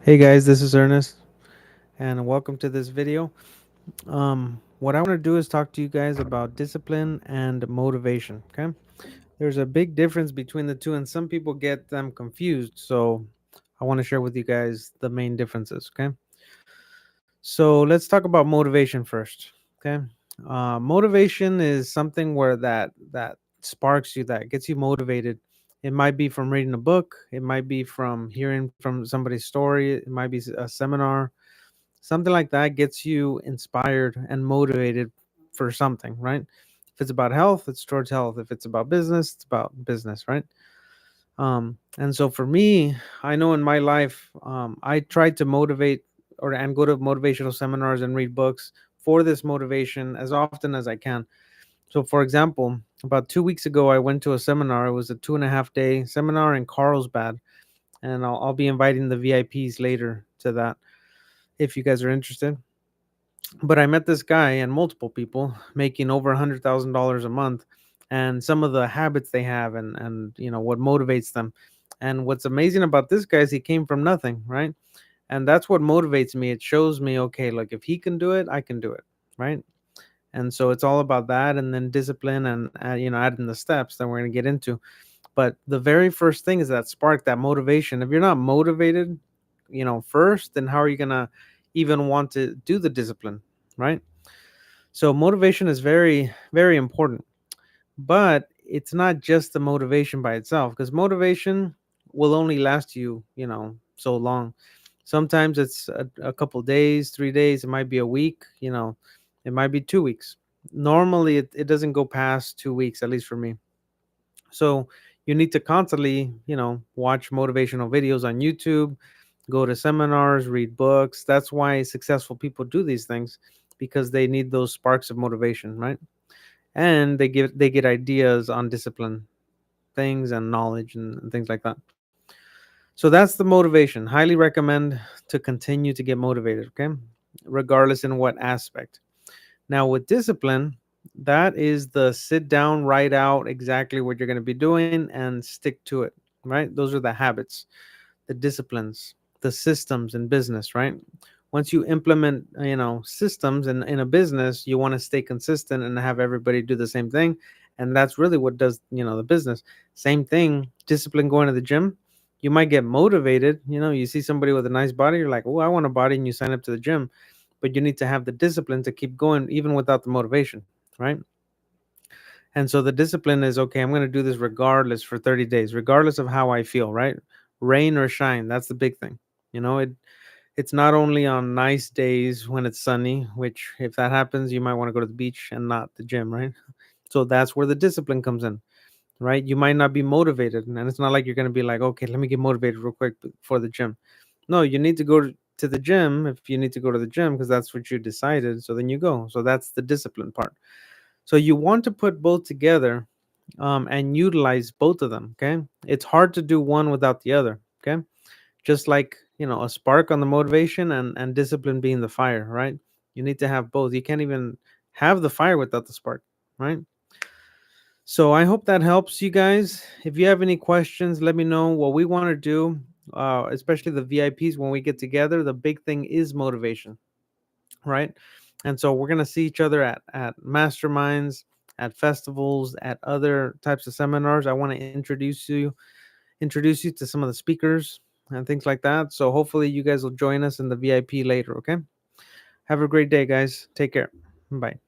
Hey guys, this is Ernest, and welcome to this video. What I want to do is talk to you guys about discipline and motivation. Okay, there's a big difference between the two, and some people get them confused. So I want to share with you guys the main differences. Okay, so let's talk about motivation first. Okay, motivation is something where that sparks you, that gets you motivated. It might be from reading a book, it might be from hearing from somebody's story, it might be a seminar. Something like that gets you inspired and motivated for something, right? If it's about health, it's towards health. If it's about business, it's about business, right? And so for me, I know in my life, I try to motivate and go to motivational seminars and read books for this motivation as often as I can. So, for example, about 2 weeks ago, I went to a seminar. It was a 2.5 day seminar in Carlsbad, and I'll be inviting the VIPs later to that if you guys are interested. But I met this guy and multiple people making over $100,000 a month, and some of the habits they have, and what motivates them. And what's amazing about this guy is he came from nothing, right? And that's what motivates me. It shows me, okay, look, if he can do it, I can do it, right? And so it's all about that, and then discipline, and adding the steps that we're going to get into. But the very first thing is that spark, that motivation. If you're not motivated, first, then how are you going to even want to do the discipline, right? So motivation is very, very important, but it's not just the motivation by itself, because motivation will only last you, so long. Sometimes it's a couple days, 3 days, it might be a week, it might be 2 weeks. Normally, it doesn't go past 2 weeks, at least for me. So you need to constantly, watch motivational videos on YouTube, go to seminars, read books. That's why successful people do these things, because they need those sparks of motivation, right? And they get ideas on discipline things and knowledge and things like that. So that's the motivation. Highly recommend to continue to get motivated, okay? Regardless in what aspect. Now with discipline, that is the sit down, write out exactly what you're going to be doing and stick to it, right? Those are the habits, the disciplines, the systems in business, right? Once you implement, systems in a business, you want to stay consistent and have everybody do the same thing. And that's really what does, the business. Same thing, discipline, going to the gym. You might get motivated, you see somebody with a nice body, you're like, oh, I want a body, and you sign up to the gym. But you need to have the discipline to keep going even without the motivation, right? And so the discipline is, okay, I'm going to do this regardless for 30 days, regardless of how I feel, right? Rain or shine, that's the big thing. It's not only on nice days when it's sunny, which if that happens, you might want to go to the beach and not the gym, right? So that's where the discipline comes in, right? You might not be motivated, and it's not like you're going to be like, okay, let me get motivated real quick for the gym. No, you need to go to the gym if you need to go to the gym, because that's what you decided. So then you go. So that's the discipline part. So you want to put both together, and utilize both of them. Okay, it's hard to do one without the other. Okay, just like, a spark on the motivation, and discipline being the fire, right? You need to have both. You can't even have the fire without the spark, right? So I hope that helps you guys. If you have any questions, let me know. What we want to do, especially the VIPs, when we get together, the big thing is motivation, right? And so we're gonna see each other at masterminds, at festivals, at other types of seminars. I want to introduce you to some of the speakers and things like that. So hopefully you guys will join us in the VIP later. Okay. Have a great day, guys. Take care. Bye.